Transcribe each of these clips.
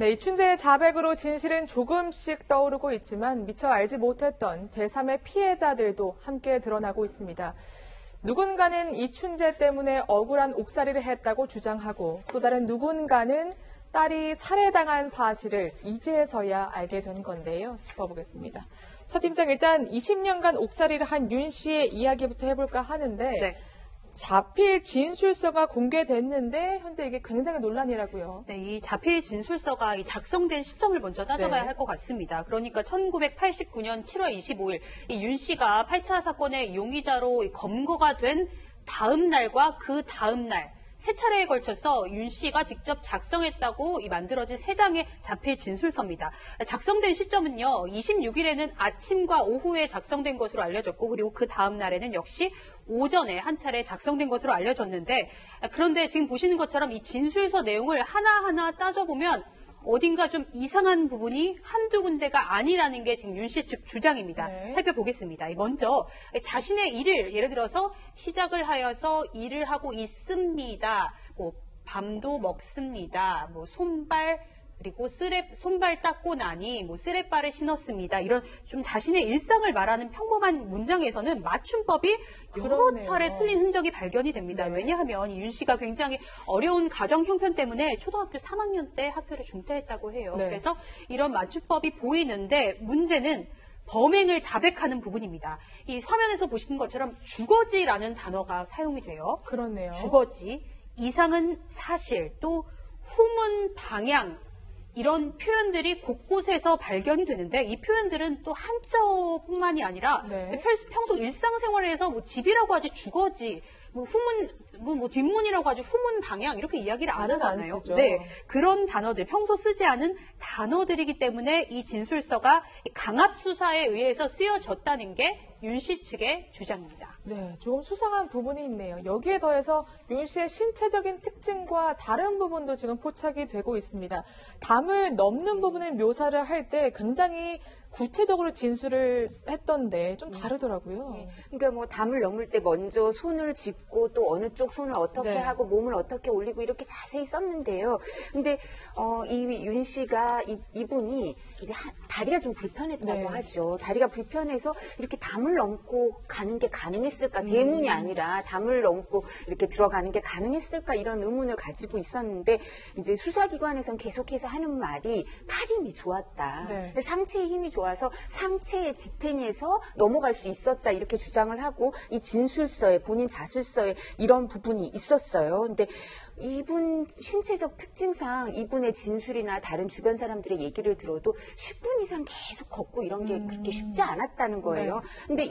네, 이춘재의 자백으로 진실은 조금씩 떠오르고 있지만 미처 알지 못했던 제3의 피해자들도 함께 드러나고 있습니다. 누군가는 이춘재 때문에 억울한 옥살이를 했다고 주장하고 또 다른 누군가는 딸이 살해당한 사실을 이제서야 알게 된 건데요. 짚어보겠습니다. 첫 팀장 일단 20년간 옥살이를 한 윤 씨의 이야기부터 해볼까 하는데 네. 자필 진술서가 공개됐는데 현재 이게 굉장히 논란이라고요. 네, 이 자필 진술서가 작성된 시점을 먼저 따져봐야 네. 할 것 같습니다. 그러니까 1989년 7월 25일 이 윤 씨가 8차 사건의 용의자로 검거가 된 다음 날과 그 다음 날 세 차례에 걸쳐서 윤 씨가 직접 작성했다고 만들어진 3장의 자필 진술서입니다. 작성된 시점은요, 26일에는 아침과 오후에 작성된 것으로 알려졌고, 그리고 그 다음 날에는 역시 오전에 한 차례 작성된 것으로 알려졌는데, 그런데 지금 보시는 것처럼 이 진술서 내용을 하나하나 따져보면 어딘가 좀 이상한 부분이 한두 군데가 아니라는 게 지금 윤 씨 측 주장입니다. 네. 살펴보겠습니다. 먼저 자신의 일을 예를 들어서 시작을 하여서 일을 하고 있습니다. 뭐 밤도 먹습니다. 뭐 손발 그리고 손발 닦고 나니 뭐 쓰레빠를 신었습니다. 이런 좀 자신의 일상을 말하는 평범한 문장에서는 맞춤법이 여러 그러네요. 차례 틀린 흔적이 발견이 됩니다. 네. 왜냐하면 이 윤 씨가 굉장히 어려운 가정 형편 때문에 초등학교 3학년 때 학교를 중퇴했다고 해요. 네. 그래서 이런 맞춤법이 보이는데 문제는 범행을 자백하는 부분입니다. 이 화면에서 보시는 것처럼 주거지라는 단어가 사용이 돼요. 그렇네요. 주거지, 이상은 사실, 또 후문 방향, 이런 표현들이 곳곳에서 발견이 되는데 이 표현들은 또 한자어뿐만이 아니라 네. 평소 일상생활에서 뭐 집이라고 하지 주거지, 뭐 후문, 뭐 뒷문이라고 하지 후문 방향 이렇게 이야기를 안 잘은 안 하잖아요. 쓰죠. 네, 그런 단어들 평소 쓰지 않은 단어들이기 때문에 이 진술서가 강압 수사에 의해서 쓰여졌다는 게 윤 씨 측의 주장입니다. 네, 조금 수상한 부분이 있네요. 여기에 더해서 윤 씨의 신체적인 특징과 다른 부분도 지금 포착이 되고 있습니다. 담을 넘는 부분을 묘사를 할 때 굉장히 구체적으로 진술을 했던데 좀 다르더라고요. 네. 그러니까 뭐 담을 넘을 때 먼저 손을 짚고 또 어느 쪽 손을 어떻게 네. 하고 몸을 어떻게 올리고 이렇게 자세히 썼는데요. 근데 이 윤 씨가 이분이 이제 다리가 좀 불편했다고 네. 하죠. 다리가 불편해서 이렇게 담을 넘고 가는 게 가능했을까? 대문이 아니라 담을 넘고 이렇게 들어가는 게 가능했을까? 이런 의문을 가지고 있었는데 이제 수사기관에서는 계속해서 하는 말이 팔 힘이 좋았다. 네. 상체의 힘이 좋아서 상체의 지탱해서 넘어갈 수 있었다 이렇게 주장을 하고 이 진술서에 본인 자술서에 이런 부분이 있었어요. 근데 이분 신체적 특징상 이분의 진술이나 다른 주변 사람들의 얘기를 들어도 10분 이상 계속 걷고 이런 게 그렇게 쉽지 않았다는 거예요. 근데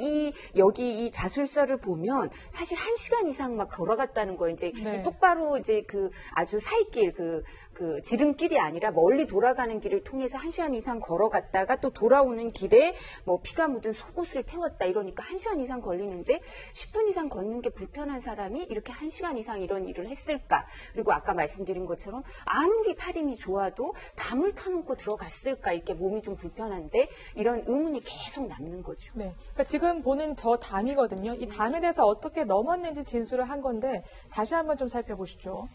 여기 이 자술서를 보면 사실 1시간 이상 막 걸어갔다는 거예요. 이제 네. 똑바로 이제 그 아주 사이길 그 지름길이 아니라 멀리 돌아가는 길을 통해서 1시간 이상 걸어갔다가 또 돌아오는 길에 뭐 피가 묻은 속옷을 태웠다 이러니까 1시간 이상 걸리는데 10분 이상 걷는 게 불편한 사람이 이렇게 1시간 이상 이런 일을 했을까? 그리고 아까 말씀드린 것처럼 아무리 팔 힘이 좋아도 담을 타놓고 들어갔을까? 이렇게 몸이 좀 불편한데 이런 의문이 계속 남는 거죠. 네, 그러니까 지금 보는 저 담이거든요. 이 담에 대해서 어떻게 넘었는지 진술을 한 건데 다시 한번 좀 살펴보시죠.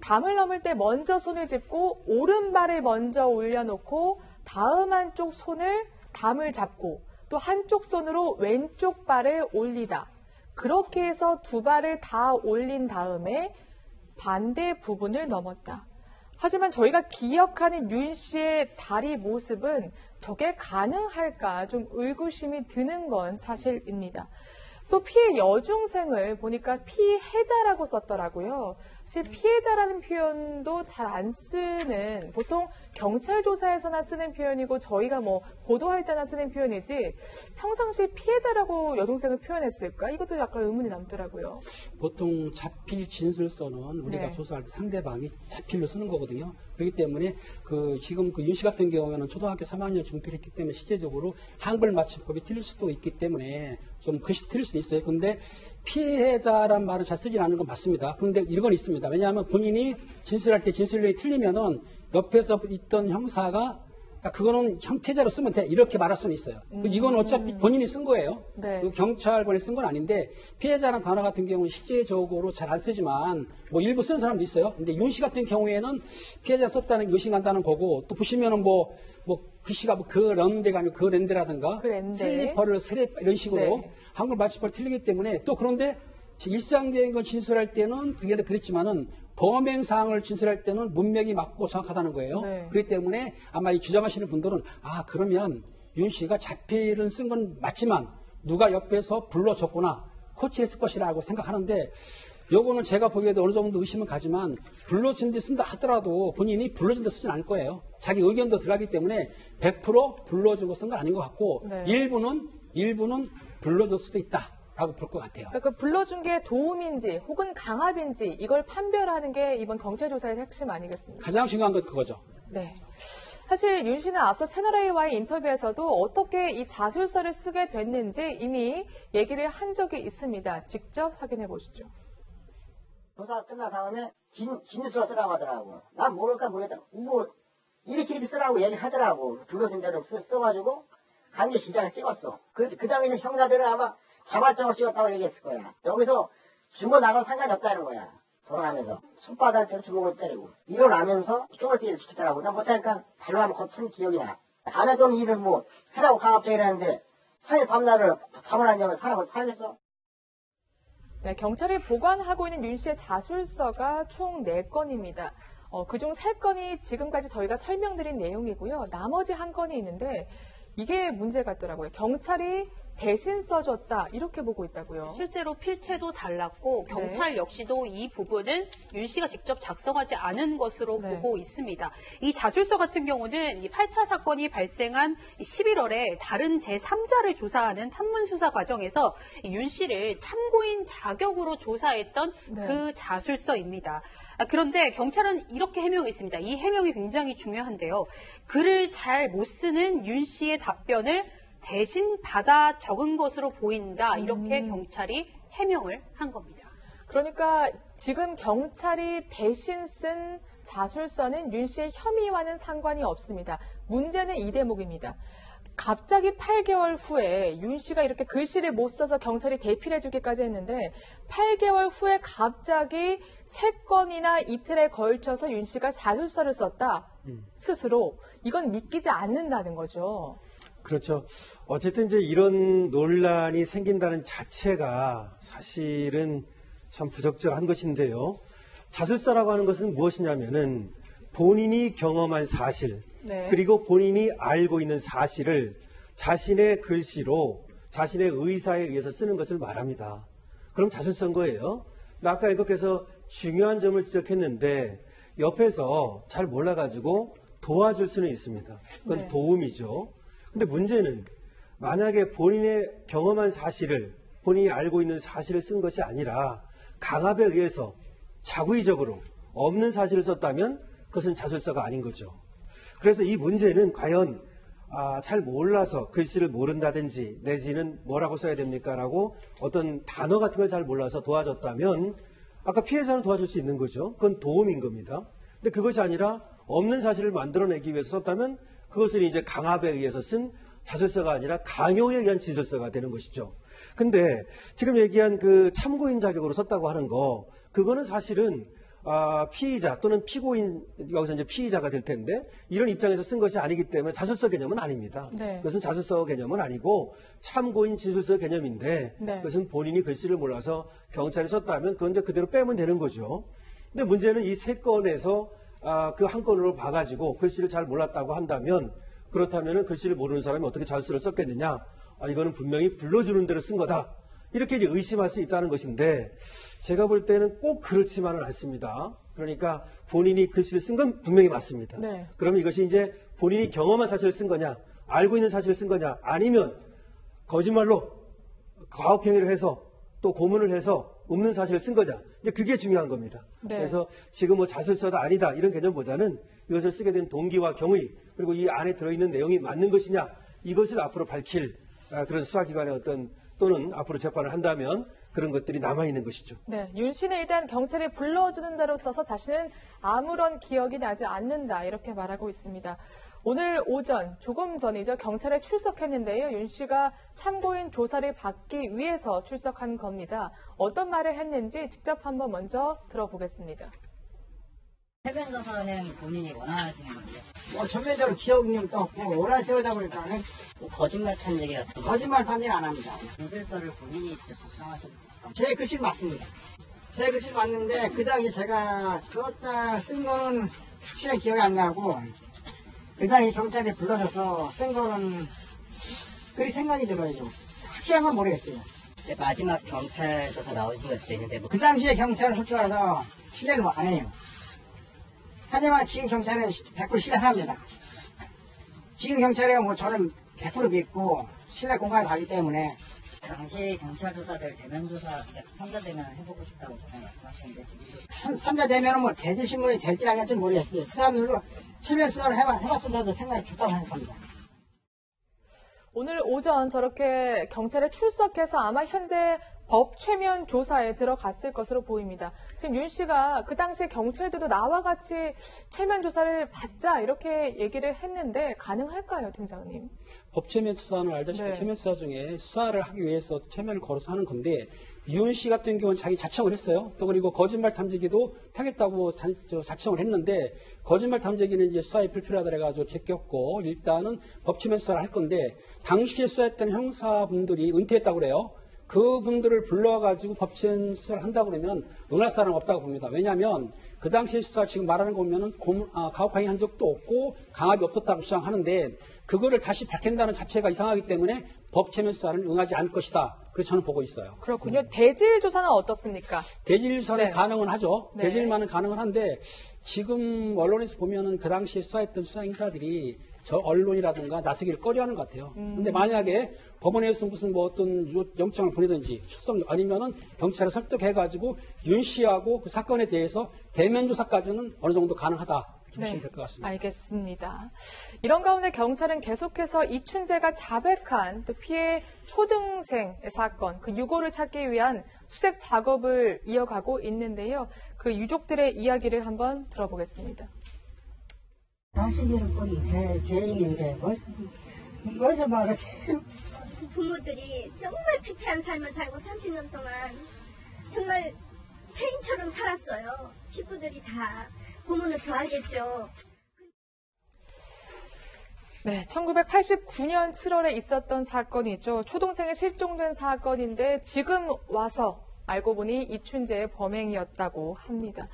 담을 넘을 때 먼저 손을 짚고 오른발을 먼저 올려놓고 다음 한쪽 손을 담을 잡고 또 한쪽 손으로 왼쪽 발을 올리다. 그렇게 해서 두 발을 다 올린 다음에 반대 부분을 넘었다. 하지만 저희가 기억하는 윤 씨의 다리 모습은 저게 가능할까 좀 의구심이 드는 건 사실입니다. 또 피해 여중생을 보니까 피해자라고 썼더라고요. 사실 피해자라는 표현도 잘 안 쓰는, 보통 경찰 조사에서나 쓰는 표현이고 저희가 뭐 보도할 때나 쓰는 표현이지 평상시에 피해자라고 여중생을 표현했을까? 이것도 약간 의문이 남더라고요. 보통 자필 진술서는 우리가 네. 조사할 때 상대방이 자필로 쓰는 거거든요. 그렇기 때문에 지금 윤 씨 같은 경우에는 초등학교 3학년 중퇴를 했기 때문에 실제적으로 한글 맞춤법이 틀릴 수도 있기 때문에 좀 글씨 틀릴 수도 있어요. 근데 피해자란 말을 잘 쓰진 않는 건 맞습니다. 그런데 이건 있습니다. 왜냐하면 본인이 진술할 때 진술력이 틀리면은 옆에서 있던 형사가 그거는 형 피해자로 쓰면 돼. 이렇게 말할 수는 있어요. 이건 어차피 본인이 쓴 거예요. 네. 그 경찰관이 쓴 건 아닌데 피해자라는 단어 같은 경우는 실제적으로 잘 안 쓰지만 뭐 일부 쓰는 사람도 있어요. 근데 윤 씨 같은 경우에는 피해자가 썼다는 게 의심한다는 거고 또 보시면은 뭐 글씨가 뭐 그런데가 아니고 그랜드라든가 그랜드. 슬리퍼를 세례 이런 식으로 네. 한글 맞춤법을 틀리기 때문에 또 그런데 일상적인 건 진술할 때는 그게 그랬지만은 범행 사항을 진술할 때는 문맥이 맞고 정확하다는 거예요. 네. 그렇기 때문에 아마 이 주장하시는 분들은 그러면 윤 씨가 자필은 쓴 건 맞지만 누가 옆에서 불러줬구나 코치했을 것이라고 생각하는데 요거는 제가 보기에도 어느 정도 의심은 가지만 불러준 데 쓴다 하더라도 본인이 불러준 데 쓰진 않을 거예요. 자기 의견도 들어가기 때문에 100% 불러준 거 쓴 건 아닌 것 같고 네. 일부는 불러줄 수도 있다라고 볼 것 같아요. 그러니까 불러준 게 도움인지 혹은 강압인지 이걸 판별하는 게 이번 경찰 조사의 핵심 아니겠습니까? 가장 중요한 건 그거죠. 네. 사실 윤 씨는 앞서 채널A와의 인터뷰에서도 어떻게 이 자술서를 쓰게 됐는지 이미 얘기를 한 적이 있습니다. 직접 확인해 보시죠. 조사 끝난 다음에 진술을 쓰라고 하더라고. 난 모를까 모르겠다. 뭐 이렇게 쓰라고 얘기하더라고. 불러준 대로 써가지고 강제 시장을 찍었어. 그 당시에 형사들은 아마 자발적으로 찍었다고 얘기했을 거야. 여기서 죽어 나가도 상관이 없다는 거야. 돌아가면서 손바닥으로 주먹을 때리고 일어나면서 쪼글띠를 시키더라고. 난 못하니까 발로 한번 거친 기억이 나. 안 해던 일을 뭐 해라고 강압적이라 했는데 3일 밤낮을 잠을 안 자면 사람을 살겠어? 네, 경찰이 보관하고 있는 윤 씨의 자술서가 총 4건입니다. 그중 3건이 지금까지 저희가 설명드린 내용이고요. 나머지 1건이 있는데 이게 문제 같더라고요. 경찰이 대신 써줬다 이렇게 보고 있다고요. 실제로 필체도 달랐고 네. 경찰 역시도 이 부분을 윤 씨가 직접 작성하지 않은 것으로 네. 보고 있습니다. 이 자술서 같은 경우는 이 8차 사건이 발생한 11월에 다른 제3자를 조사하는 탐문수사 과정에서 윤 씨를 참고인 자격으로 조사했던 네. 그 자술서입니다. 그런데 경찰은 이렇게 해명했습니다. 이 해명이 굉장히 중요한데요. 글을 잘 못 쓰는 윤 씨의 답변을 대신 받아 적은 것으로 보인다. 이렇게 경찰이 해명을 한 겁니다. 그러니까 지금 경찰이 대신 쓴 자술서는 윤 씨의 혐의와는 상관이 없습니다. 문제는 이 대목입니다. 갑자기 8개월 후에 윤 씨가 이렇게 글씨를 못 써서 경찰이 대필해 주기까지 했는데 8개월 후에 갑자기 3건이나 이틀에 걸쳐서 윤 씨가 자술서를 썼다. 스스로. 이건 믿기지 않는다는 거죠. 그렇죠. 어쨌든 이제 이런 논란이 생긴다는 자체가 사실은 참 부적절한 것인데요. 자술서라고 하는 것은 무엇이냐면은 본인이 경험한 사실, 네. 그리고 본인이 알고 있는 사실을 자신의 글씨로 자신의 의사에 의해서 쓰는 것을 말합니다. 그럼 자술서인 거예요. 아까 애독께서 중요한 점을 지적했는데 옆에서 잘 몰라가지고 도와줄 수는 있습니다. 그건 네. 도움이죠. 근데 문제는 만약에 본인의 경험한 사실을 본인이 알고 있는 사실을 쓴 것이 아니라 강압에 의해서 자구의적으로 없는 사실을 썼다면 그것은 자술서가 아닌 거죠. 그래서 이 문제는 과연 잘 몰라서 글씨를 모른다든지 내지는 뭐라고 써야 됩니까? 라고 어떤 단어 같은 걸 잘 몰라서 도와줬다면 아까 피해자는 도와줄 수 있는 거죠. 그건 도움인 겁니다. 근데 그것이 아니라 없는 사실을 만들어내기 위해서 썼다면 그것은 이제 강압에 의해서 쓴 자술서가 아니라 강요에 의한 진술서가 되는 것이죠. 근데 지금 얘기한 그 참고인 자격으로 썼다고 하는 거, 그거는 사실은 피의자 또는 피고인, 여기서 이제 피의자가 될 텐데 이런 입장에서 쓴 것이 아니기 때문에 자술서 개념은 아닙니다. 네. 그것은 자술서 개념은 아니고 참고인 진술서 개념인데 네. 그것은 본인이 글씨를 몰라서 경찰이 썼다면 그건 이제 그대로 빼면 되는 거죠. 근데 문제는 이 3건에서 그 한 건으로 봐가지고 글씨를 잘 몰랐다고 한다면 그렇다면 글씨를 모르는 사람이 어떻게 자술서를 썼겠느냐? 이거는 분명히 불러주는 대로 쓴 거다. 이렇게 이제 의심할 수 있다는 것인데 제가 볼 때는 꼭 그렇지만은 않습니다. 그러니까 본인이 글씨를 쓴 건 분명히 맞습니다. 네. 그러면 이것이 이제 본인이 경험한 사실을 쓴 거냐, 알고 있는 사실을 쓴 거냐, 아니면 거짓말로 가혹행위를 해서 또 고문을 해서 없는 사실을 쓴 거냐. 이제 그게 중요한 겁니다. 네. 그래서 지금 뭐 자술서다 아니다 이런 개념보다는 이것을 쓰게 된 동기와 경위 그리고 이 안에 들어있는 내용이 맞는 것이냐 이것을 앞으로 밝힐 그런 수사기관의 어떤 또는 앞으로 재판을 한다면 그런 것들이 남아있는 것이죠. 네, 윤 씨는 일단 경찰이 불러주는 대로 써서 자신은 아무런 기억이 나지 않는다 이렇게 말하고 있습니다. 오늘 오전 조금 전이죠. 경찰에 출석했는데요. 윤 씨가 참고인 조사를 받기 위해서 출석한 겁니다. 어떤 말을 했는지 직접 한번 먼저 들어보겠습니다. 해변 조사는 본인이 원하시는 건데 뭐 전면적으로 기억력도 없고 오락실하다 보니까는 뭐 거짓말 탐지기 같은 거 거짓말 탐지는 안 합니다. 진술서를 본인이 직접 작성하셨죠? 제 글씨 맞습니다. 제 글씨 맞는데 그 당시 제가 쓴 거는 확실히 기억이 안 나고 그 당시 경찰이 불러줘서 쓴 거는 그리 생각이 들어요. 좀. 확실한 건 모르겠어요. 마지막 경찰 조사 나오신 걸 수도 있는데 뭐 그 당시에 경찰은 솔직히 말해서 신뢰를 안 해요. 하지만 지금 경찰은 100% 신뢰합니다. 지금 경찰에 뭐 저는 100% 믿고 신뢰 공간에 가기 때문에 당시 경찰 조사들 대면 조사 3자 대면 해보고 싶다고 전에 말씀하셨는데 지금도 3자 되면은 뭐 대질 신문이 될지 안 될지 모르겠어요. 그 사람들도 체면 수사를 해봤으면 생각이 좋다고 생각합니다. 오늘 오전 저렇게 경찰에 출석해서 아마 현재 법 최면 조사에 들어갔을 것으로 보입니다. 지금 윤 씨가 그 당시에 경찰들도 나와 같이 최면 조사를 받자 이렇게 얘기를 했는데 가능할까요, 팀장님? 법 최면 수사는 알다시피 네. 최면 수사 중에 수사를 하기 위해서 최면을 걸어서 하는 건데 윤 씨 같은 경우는 자기 자청을 했어요. 또 그리고 거짓말 탐지기도 타겠다고 자청을 했는데 거짓말 탐지기는 이제 수사에 불필요하다 해가지고 제꼈고 일단은 법 최면 수사를 할 건데 당시에 수사했던 형사분들이 은퇴했다고 그래요. 그분들을 불러가지고 법치는 수사를 한다고 그러면 응할 사람 없다고 봅니다. 왜냐하면 그 당시의 수사 지금 말하는 거 보면은 가혹행위 한 적도 없고 강압이 없었다고 주장하는데 그거를 다시 밝힌다는 자체가 이상하기 때문에 법체면 수사는 응하지 않을 것이다. 그래서 저는 보고 있어요. 그렇군요. 대질 조사는 어떻습니까? 대질 수사는 네. 가능은 하죠. 네. 대질만은 가능은 한데 지금 언론에서 보면은 그 당시에 수사했던 수사 행사들이 저 언론이라든가 나서기를 꺼려하는 것 같아요. 근데 만약에 법원에서 무슨 뭐 어떤 영장을 보내든지 출석 아니면은 경찰을 설득해가지고 윤 씨하고 그 사건에 대해서 대면 조사까지는 어느 정도 가능하다. 이렇게 보시면 될 것 같습니다. 알겠습니다. 이런 가운데 경찰은 계속해서 이춘재가 자백한 또 피해 초등생 사건, 그 유고를 찾기 위한 수색 작업을 이어가고 있는데요. 그 유족들의 이야기를 한번 들어보겠습니다. 자식이는 건 죄인인데 뭐서 말하세요? 부모들이 정말 피폐한 삶을 살고 30년 동안 정말 폐인처럼 살았어요. 식구들이 다. 부모는 더 알겠죠. 네, 1989년 7월에 있었던 사건이죠. 초동생이 실종된 사건인데 지금 와서 알고 보니 이춘재의 범행이었다고 합니다.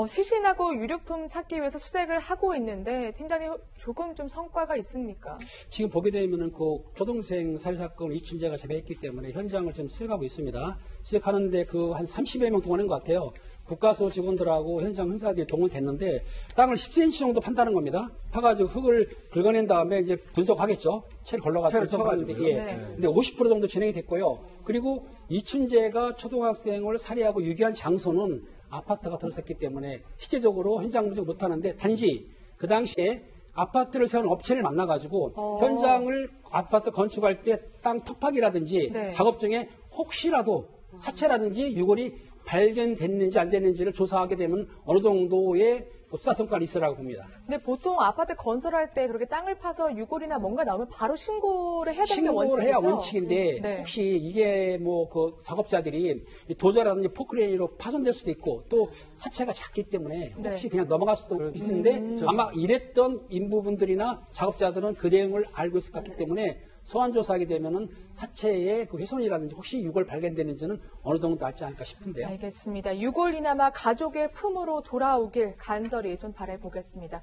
시신하고 유류품 찾기 위해서 수색을 하고 있는데 팀장님 조금 좀 성과가 있습니까? 지금 보게 되면은 그 초동생 살해 사건 이춘재가 제배했기 때문에 현장을 지금 수색하고 있습니다. 수색하는데 그 한 30여 명 동원한 것 같아요. 국가수 직원들하고 현장 형사들이 동원됐는데 땅을 10cm 정도 판다는 겁니다. 파가지고 흙을 긁어낸 다음에 이제 분석하겠죠. 채를 걸러가지고 분석하는데 예. 네. 근데 50% 정도 진행이 됐고요. 그리고 이춘재가 초등학생을 살해하고 유기한 장소는 아파트가 들어섰기 때문에 실제적으로 현장 분석 못하는데 단지 그 당시에 아파트를 세운 업체를 만나가지고 현장을 아파트 건축할 때 땅 토박이라든지 네. 작업 중에 혹시라도 사체라든지 유골이 발견됐는지 안 됐는지를 조사하게 되면 어느 정도의 수사 성과가 있으라고 봅니다. 근데 보통 아파트 건설할 때 그렇게 땅을 파서 유골이나 뭔가 나오면 바로 신고를 해야 되는 게 신고를 원칙이죠? 해야 원칙인데 네. 혹시 이게 뭐 그 작업자들이 도저라든지 포크레인으로 파손될 수도 있고 또 사체가 작기 때문에 혹시 네. 그냥 넘어갈 수도 있는데 아마 이랬던 인부분들이나 작업자들은 그 내용을 알고 있을 것 같기 때문에 소환 조사하게 되면은 사체의 그 훼손이라든지 혹시 유골 발견되는지는 어느 정도 알지 않을까 싶은데요. 알겠습니다. 유골이나마 가족의 품으로 돌아오길 간절히 좀 바라보겠습니다.